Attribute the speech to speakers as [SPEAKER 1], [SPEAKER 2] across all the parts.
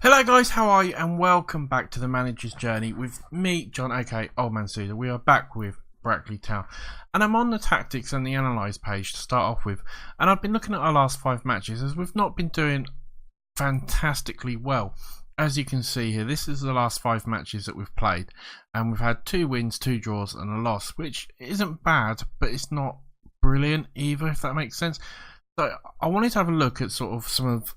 [SPEAKER 1] Hello guys, how are you? And welcome back to the Manager's Journey with me, John, aka Old Man Suda. We are back with Brackley Town. And I'm on the tactics and the analyse page to start off with. And I've been looking at our last 5 matches as we've not been doing fantastically well. As you can see here, this is the last 5 matches that we've played. And we've had 2 wins, 2 draws and a loss, which isn't bad, but it's not brilliant either, if that makes sense. So I wanted to have a look at sort of some of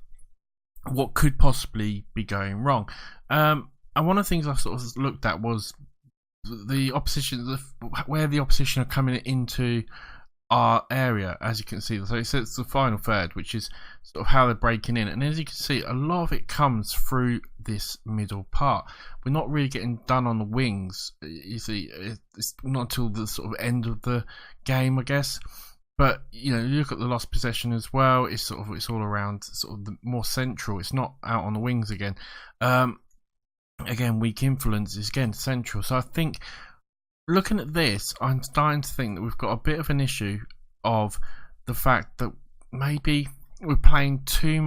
[SPEAKER 1] what could possibly be going wrong. And one of the things I sort of looked at was the opposition, where the opposition are coming into our area. As you can see, so it says the final third, which is sort of how they're breaking in, and as you can see, a lot of it comes through this middle part. We're not really getting done on the wings. You see, it's not until the sort of end of the game, I guess. But you know, you look at the lost possession as well. It's all around sort of the more central. It's not out on the wings again. Again, weak influence is again central. So I think looking at this, I'm starting to think that we've got a bit of an issue of the fact that maybe we're playing too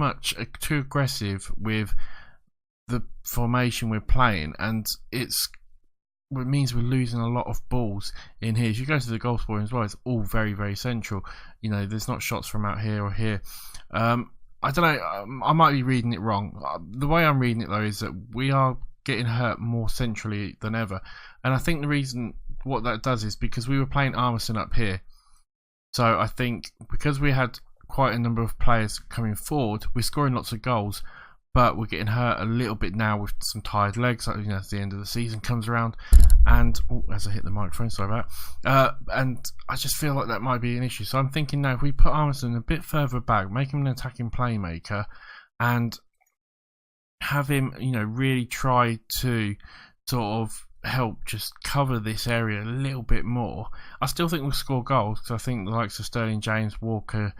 [SPEAKER 1] aggressive with the formation we're playing, and it means we're losing a lot of balls in here. If you go to the goal scoring as well, it's all very, very central. You know, there's not shots from out here or here. I don't know, I might be reading it wrong. The way I'm reading it though is that we are getting hurt more centrally than ever. And I think the reason what that does is because we were playing Armisen up here. So I think because we had quite a number of players coming forward, we're scoring lots of goals, but we're getting hurt a little bit now with some tired legs. You know, as the end of the season comes around, and as I hit the microphone, sorry about that. And I just feel like that might be an issue. So I'm thinking now, if we put Armisen a bit further back, make him an attacking playmaker, and have him, you know, really try to sort of help just cover this area a little bit more. I still think we'll score goals, because I think the likes of Sterling, James, Walker,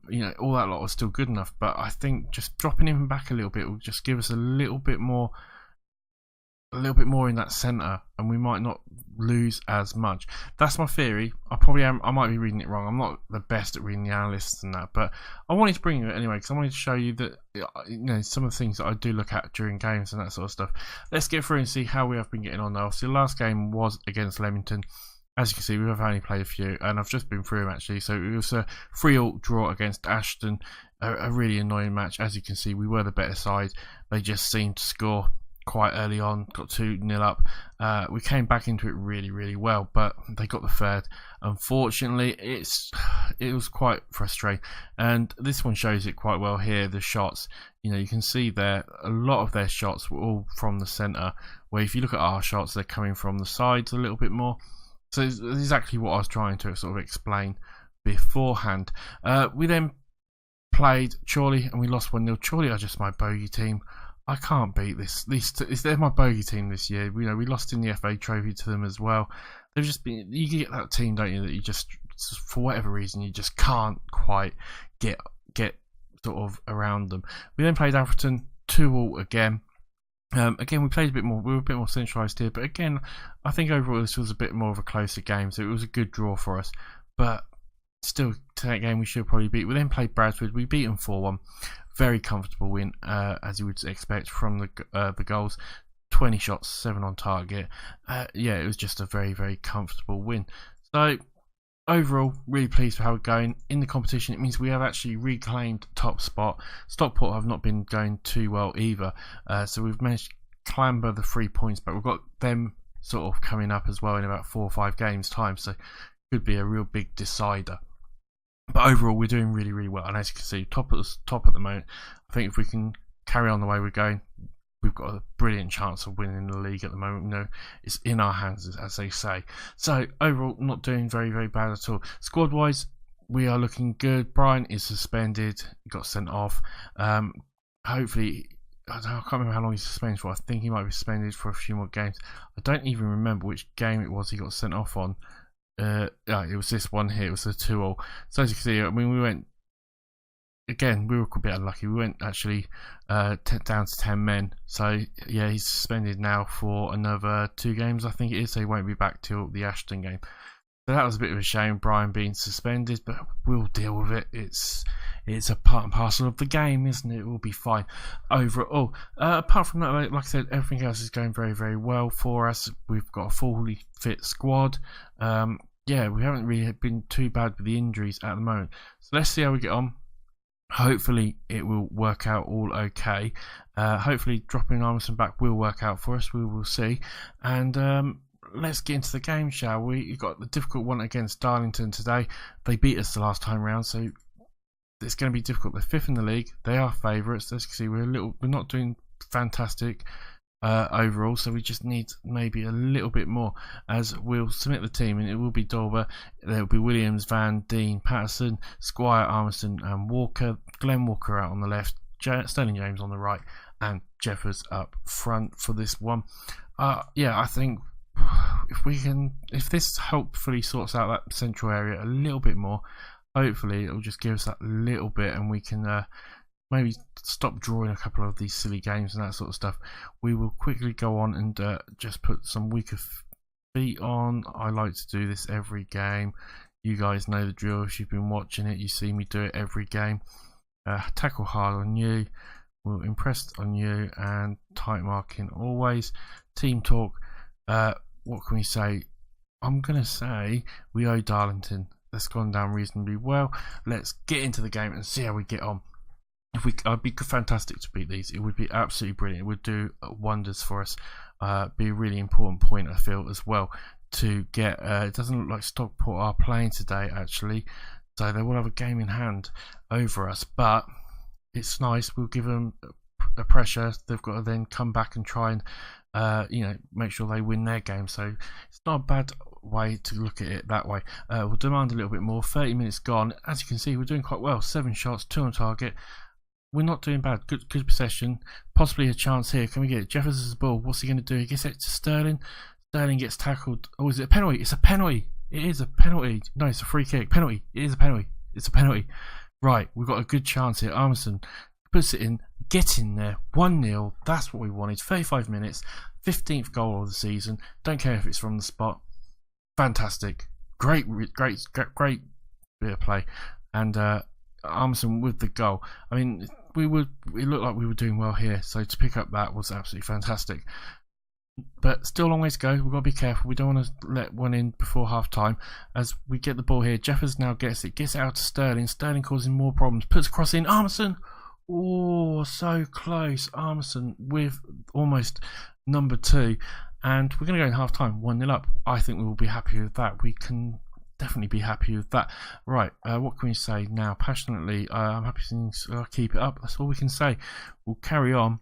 [SPEAKER 1] you know, all that lot was still good enough, but I think just dropping him back a little bit will just give us a little bit more in that centre, and we might not lose as much. That's my theory. I might be reading it wrong. I'm not the best at reading the analysts and that, but I wanted to bring it anyway because I wanted to show you that, you know, some of the things that I do look at during games and that sort of stuff. Let's get through and see how we have been getting on now. So the last game was against Leamington. As you can see, we've only played a few, and I've just been through them actually. So it was a 3-3 draw against Ashton, a really annoying match. As you can see, we were the better side. They just seemed to score quite early on, got 2-0 up. We came back into it really, really well, but they got the third. Unfortunately, it was quite frustrating, and this one shows it quite well here. The shots, you know, you can see there a lot of their shots were all from the centre, where if you look at our shots, they're coming from the sides a little bit more. So it's exactly what I was trying to sort of explain beforehand. We then played Chorley and we lost 1-0. Chorley are just my bogey team. I can't beat this. They're my bogey team this year. You know, we lost in the FA Trophy to them as well. They've just been. You get that team, don't you? That you just, for whatever reason, you just can't quite get sort of around them. We then played Alfreton 2-2 again. Again, we played a bit more. We were a bit more centralised here, but again, I think overall this was a bit more of a closer game, so it was a good draw for us. But still, to that game we should probably beat. We then played Bradford. We beat them 4-1. Very comfortable win, as you would expect from the goals. 20 shots, 7 on target. Yeah, it was just a very, very comfortable win. So overall, really pleased with how we're going in the competition. It means we have actually reclaimed top spot. Stockport have not been going too well either, so we've managed to clamber the 3 points, but we've got them sort of coming up as well in about 4 or 5 games time, so could be a real big decider. But overall, we're doing really, really well, and as you can see, top at the moment. I think if we can carry on the way we're going, we've got a brilliant chance of winning the league at the moment. You know, it's in our hands, as they say. So overall, not doing very, very bad at all. Squad wise, we are looking good. Brian is suspended. He got sent off. Hopefully, I can't remember how long he's suspended for. I think he might be suspended for a few more games. I don't even remember which game it was he got sent off on. It was this one here. It was a 2-2. So as you can see, I mean, we went. Again, we were a bit unlucky. We went actually down to 10 men. So, yeah, he's suspended now for another 2 games, I think it is. So he won't be back till the Ashton game. So that was a bit of a shame, Brian being suspended, but we'll deal with it. It's it's a part and parcel of the game, isn't it? It will be fine overall. Apart from that, like I said, everything else is going very, very well for us. We've got a fully fit squad. Yeah, we haven't really been too bad with the injuries at the moment. So let's see how we get on. Hopefully it will work out all okay. Hopefully dropping Armisen back will work out for us. We will see. And let's get into the game, shall we? You've got the difficult one against Darlington today. They beat us the last time round, so it's going to be difficult. They're fifth in the league. They are favourites. As you can see, we're not doing fantastic overall, so we just need maybe a little bit more. As we'll submit the team, and it will be Dorber, there will be Williams, Van, Dean, Patterson, Squire, Armisen and Walker, Glenn Walker out on the left, Sterling James on the right, and Jeffers up front for this one. Yeah, I think if this hopefully sorts out that central area a little bit more, hopefully it'll just give us that little bit, and we can maybe stop drawing a couple of these silly games and that sort of stuff. We will quickly go on and just put some weaker feet on. I like to do this every game. You guys know the drill. If you've been watching it, you see me do it every game. Tackle hard on you. We'll impress on you, and tight marking always. Team talk. What can we say? I'm going to say we owe Darlington. That's gone down reasonably well. Let's get into the game and see how we get on. It'd be fantastic to beat these. It would be absolutely brilliant. It would do wonders for us. Be a really important point, I feel, as well, to get. It doesn't look like Stockport are playing today, actually, so they will have a game in hand over us. But it's nice. We'll give them a pressure. They've got to then come back and try and make sure they win their game. So it's not a bad way to look at it that way. We'll demand a little bit more. 30 minutes gone. As you can see, we're doing quite well. 7 shots, 2 on target. We're not doing bad. Good possession. Possibly a chance here. Can we get it? Jeffers has the ball. What's he going to do? He gets it to Sterling. Sterling gets tackled. Oh, is it a penalty? It's a penalty. It is a penalty. No, it's a free kick. Penalty. It is a penalty. It's a penalty. Right, we've got a good chance here. Armisen puts it in. Get in there. 1-0. That's what we wanted. 35 minutes. 15th goal of the season. Don't care if it's from the spot. Fantastic. Great bit of play. And Armisen with the goal. I mean, it looked like we were doing well here, so to pick up that was absolutely fantastic. But still a long way to go. We've got to be careful. We don't want to let one in before half time. As we get the ball here, Jeffers now gets it out to Sterling. Sterling causing more problems, puts a cross in. Armisen, oh, so close. Armisen with almost number 2, and we're going to go in half time 1-0 up. I think we will be happy with that. We can definitely be happy with that. Right, what can we say now? Passionately, I'm happy to keep it up. That's all we can say. We'll carry on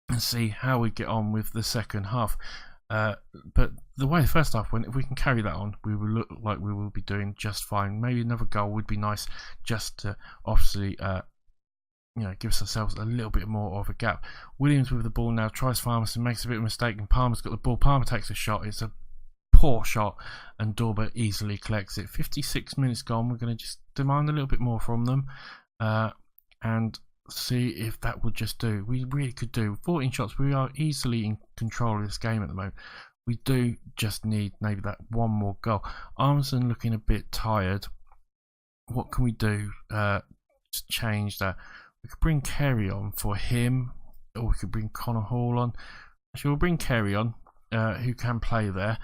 [SPEAKER 1] and see how we get on with the second half. But the way the first half went, if we can carry that on, we will look like we will be doing just fine. Maybe another goal would be nice, just to obviously give ourselves a little bit more of a gap. Williams with the ball now, tries Farmerson, makes a bit of a mistake, and Palmer's got the ball. Palmer takes a shot. It's a poor shot, and Dorber easily collects it. 56 minutes gone. We're going to just demand a little bit more from them, and see if that would just do. We really could do 14 shots. We are easily in control of this game at the moment. We do just need maybe that one more goal. Armisen looking a bit tired. What can we do to change that? We could bring Kerry on for him, or we could bring Connor Hall on. Actually, we'll bring Kerry on, who can play there.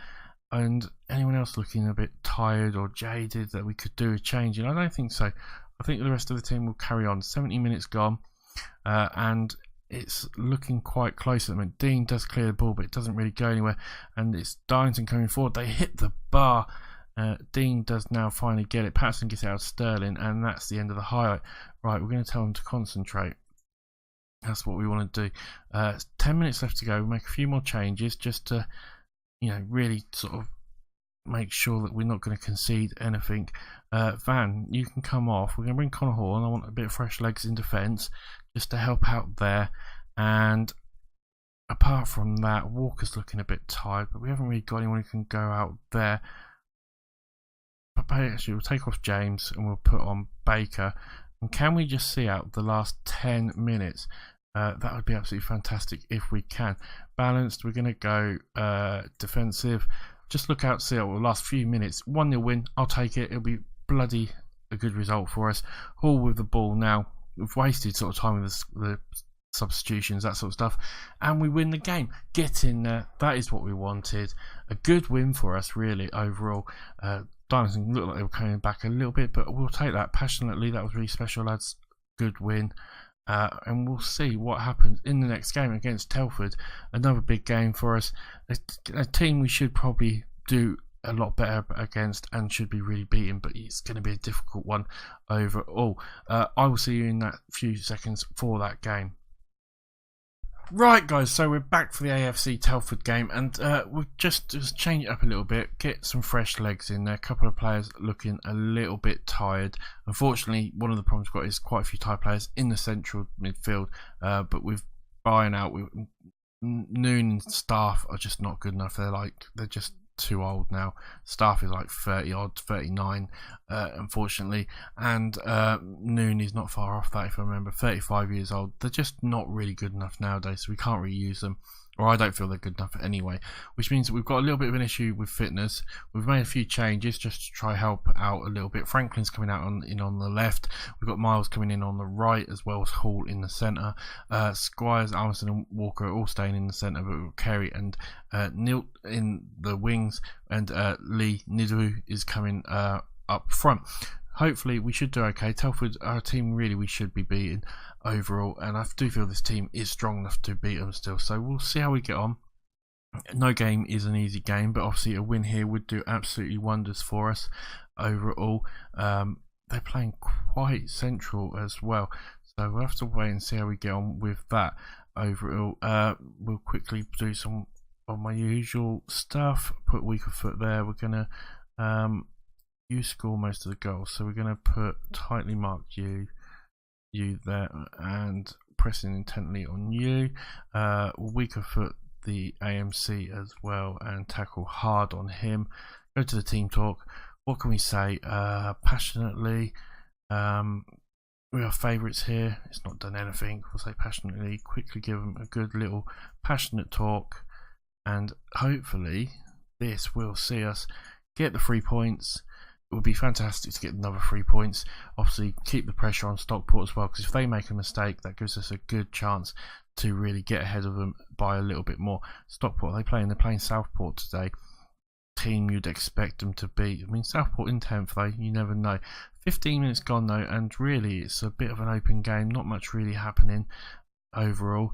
[SPEAKER 1] And anyone else looking a bit tired or jaded that we could do a change in? I don't think so. I think the rest of the team will carry on. 70 minutes gone, and it's looking quite close at the moment. Dean does clear the ball, but it doesn't really go anywhere, and it's Darlington coming forward. They hit the bar. Dean does now finally get it. Patterson gets it out of Sterling, and that's the end of the highlight. Right, we're going to tell them to concentrate. That's what we want to do. 10 minutes left to go. We'll make a few more changes just to, really sort of make sure that we're not going to concede anything. Van, you can come off. We're going to bring Connor Hall, and I want a bit of fresh legs in defence just to help out there. And apart from that, Walker's looking a bit tired, but we haven't really got anyone who can go out there. But actually, we'll take off James and we'll put on Baker. And can we just see out the last 10 minutes? That would be absolutely fantastic if we can. Balanced, we're going to go defensive. Just look out, see out the last few minutes. 1-0 win, I'll take it. It'll be bloody a good result for us. Hall with the ball now. We've wasted sort of time with the substitutions, that sort of stuff, and we win the game. Get in there. That is what we wanted. A good win for us, really, overall. Diamonds looked like they were coming back a little bit, but we'll take that passionately. That was really special, lads. Good win. And we'll see what happens in the next game against Telford. Another big game for us. A team we should probably do a lot better against and should be really beaten, but it's going to be a difficult one overall. I will see you in that few seconds for that game. Right, guys, so we're back for the AFC Telford game, and we'll just change it up a little bit, get some fresh legs in there. A couple of players looking a little bit tired. Unfortunately, one of the problems we've got is quite a few tired players in the central midfield, but with buying out, Noon and Staff are just not good enough. They're just too old now. Staff is like 30 odd, 39, unfortunately, and Noon is not far off that, if I remember, 35 years old. They're just not really good enough nowadays, so we can't really use them, or I don't feel they're good enough anyway, which means that we've got a little bit of an issue with fitness. We've made a few changes just to try help out a little bit. Franklin's coming out on the left. We've got Miles coming in on the right, as well as Hall in the centre. Squires, Almondson and Walker are all staying in the centre, but we've got Kerry and Nilt in the wings, and Lee Nidru is coming up front. Hopefully we should do okay. Telford are a team really we should be beating overall, and I do feel this team is strong enough to beat them still, so we'll see how we get on. No game is an easy game, but obviously a win here would do absolutely wonders for us overall. They're playing quite central as well, so we'll have to wait and see how we get on with that overall. We'll quickly do some of my usual stuff. Put weaker foot there. We're going to you score most of the goals, so we're going to put tightly marked you there, and pressing intently on you. Weaker foot the AMC as well, and tackle hard on him. Go to the team talk. What can we say? Passionately. We are favourites here. It's not done anything. We'll say passionately. Quickly give them a good little passionate talk, and hopefully this will see us get the 3 points. It would be fantastic to get another 3 points. Obviously, keep the pressure on Stockport as well, because if they make a mistake, that gives us a good chance to really get ahead of them by a little bit more. Stockport, they're playing Southport today. Team you'd expect them to beat. I mean, Southport in 10th though, you never know. 15 minutes gone though, and really it's a bit of an open game. Not much really happening overall.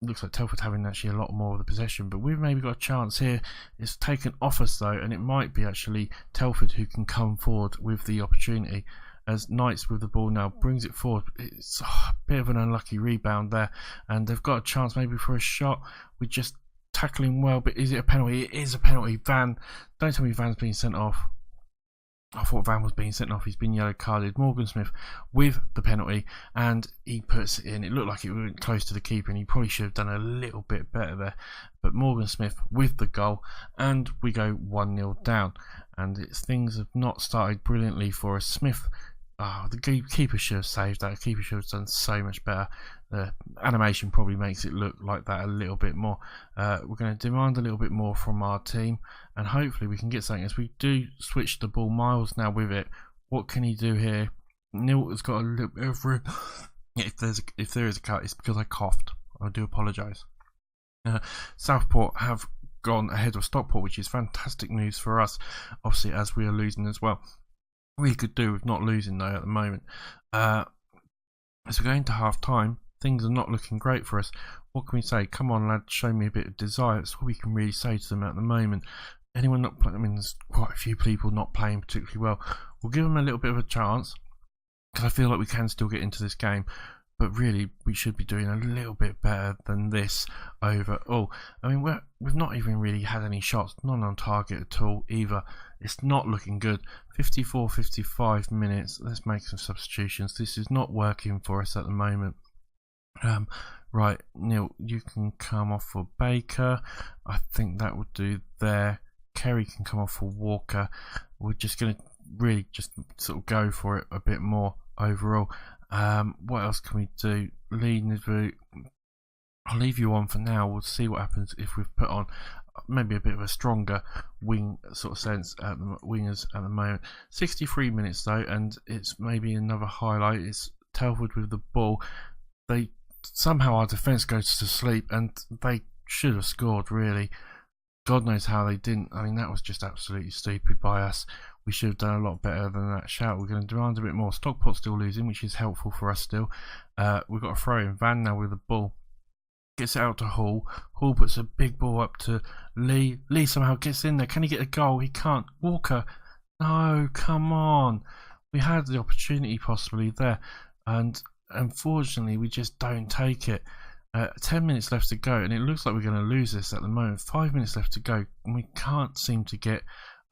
[SPEAKER 1] Looks like Telford having actually a lot more of the possession, but we've maybe got a chance here. It's taken off us though, and it might be actually Telford who can come forward with the opportunity, as Knights with the ball now brings it forward. It's a bit of an unlucky rebound there, and they've got a chance maybe for a shot. We're just tackling well, but is it a penalty? It is a penalty. Van, don't tell me Van's being sent off. I thought Van was being sent off. He's been yellow carded. Morgan Smith with the penalty, and he puts it in. It looked like it went close to the keeper, and he probably should have done a little bit better there. But Morgan Smith with the goal, and we go 1-0 down. And things have not started brilliantly for us. Smith, the keeper should have saved that. The keeper should have done so much better. The animation probably makes it look like that a little bit more. We're going to demand a little bit more from our team, and hopefully we can get something as we do switch the ball. Miles now with it. What can he do here? Nilt has got a little bit of room. If there is a cut, it's because I coughed. I do apologise. Southport have gone ahead of Stockport, which is fantastic news for us, obviously, as we are losing as well. We could do with not losing though at the moment. As we're going to half time, things are not looking great for us. What can we say? Come on, lad, show me a bit of desire. That's what we can really say to them at the moment. Anyone not playing? I mean, there's quite a few people not playing particularly well. We'll give them a little bit of a chance, because I feel like we can still get into this game. But really, we should be doing a little bit better than this overall. I mean, we've not even really had any shots, none on target at all either. It's not looking good. 54, 55 minutes. Let's make some substitutions. This is not working for us at the moment. Right, Neil, you can come off for Baker. I think that would do there. Kerry can come off for Walker. We're just going to really just sort of go for it a bit more overall. What else can we do? Lee Nidru, I'll leave you on for now. We'll see what happens if we've put on maybe a bit of a stronger wing sort of sense at the wingers at the moment. 63 minutes though, and it's maybe another highlight. It's Telford with the ball. They somehow, our defence goes to sleep, and they should have scored really. God knows how they didn't. I mean, that was just absolutely stupid by us. We should have done a lot better than that. Shout, we're going to demand a bit more. Stockport still losing, which is helpful for us still. We've got a throw in. Van now with the ball. Gets it out to Hall. Hall puts a big ball up to Lee. Lee somehow gets in there. Can he get a goal? He can't. Walker. No, come on. We had the opportunity possibly there. And unfortunately, we just don't take it. 10 minutes left to go, and it looks like we're going to lose this at the moment. 5 minutes left to go, and we can't seem to get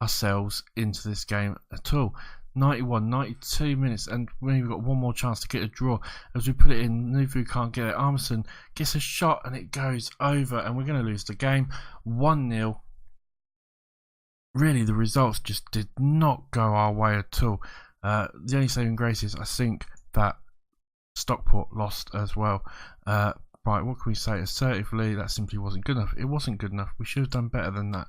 [SPEAKER 1] ourselves into this game at all. 91, 92 minutes, and we've got one more chance to get a draw. As we put it in, Nuvu can't get it. Armisen gets a shot, and it goes over, and we're going to lose the game 1-0. Really, the results just did not go our way at all. The only saving grace is I think that Stockport lost as well. Right, what can we say? Assertively, that simply wasn't good enough. It wasn't good enough. We should have done better than that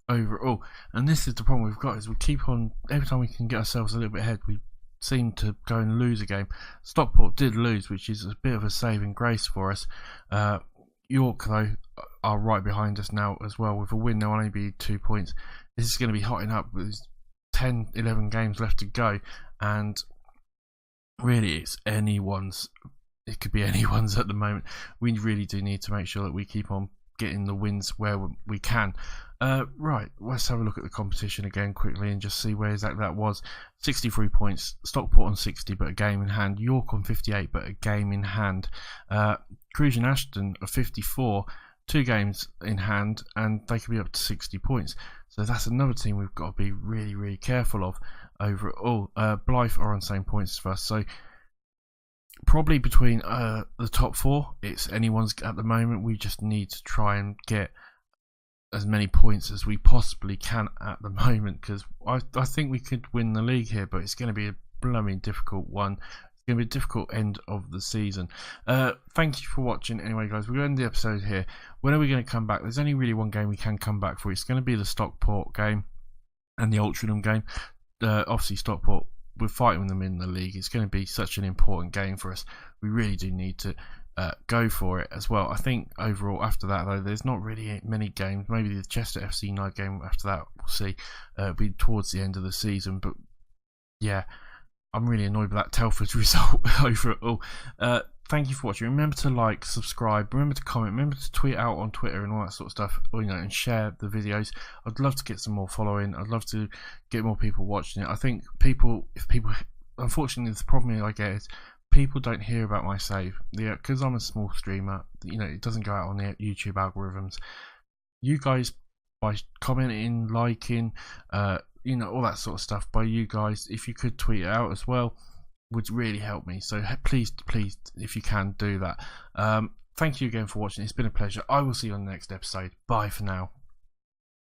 [SPEAKER 1] overall. And this is the problem we've got, is we keep on, every time we can get ourselves a little bit ahead, we seem to go and lose a game. Stockport did lose, which is a bit of a saving grace for us. York, though, are right behind us now as well. With a win, they'll only be 2 points. This is going to be hotting up with 10, 11 games left to go. And really, it's anyone's. It could be anyone's at the moment. We really do need to make sure that we keep on getting the wins where we can. Right, let's have a look at the competition again quickly and just see where exactly that was. 63 points, Stockport on 60 but a game in hand, York on 58 but a game in hand, Cruise and Ashton are 54, 2 games in hand, and they could be up to 60 points. So that's another team we've got to be really, really careful of overall. Blythe are on the same points as us, so probably between the top 4, it's anyone's at the moment. We just need to try and get as many points as we possibly can at the moment, because I think we could win the league here, but it's going to be a blooming difficult one. It's going to be a difficult end of the season. Thank you for watching. Anyway, guys, we're going to end the episode here. When are we going to come back? There's only really one game we can come back for. It's going to be the Stockport game and the Altrincham game. Obviously, Stockport, we're fighting them in the league. It's going to be such an important game for us. We really do need to go for it as well. I think overall after that, though, there's not really many games. Maybe the Chester FC night game after that, we'll see. It'll be towards the end of the season. But yeah, I'm really annoyed with that Telford result overall. Thank you for watching. Remember to like, subscribe, remember to comment, remember to tweet out on Twitter and all that sort of stuff, or, and share the videos. I'd love to get some more following. I'd love to get more people watching it. I think unfortunately, the problem I get is people don't hear about my save. Yeah, because I'm a small streamer, it doesn't go out on the YouTube algorithms. You guys, by commenting, liking, all that sort of stuff, by you guys, if you could tweet it out as well, would really help me. So please, if you can, do that. Thank you again for watching. It's been a pleasure. I will see you on the next episode. Bye for now.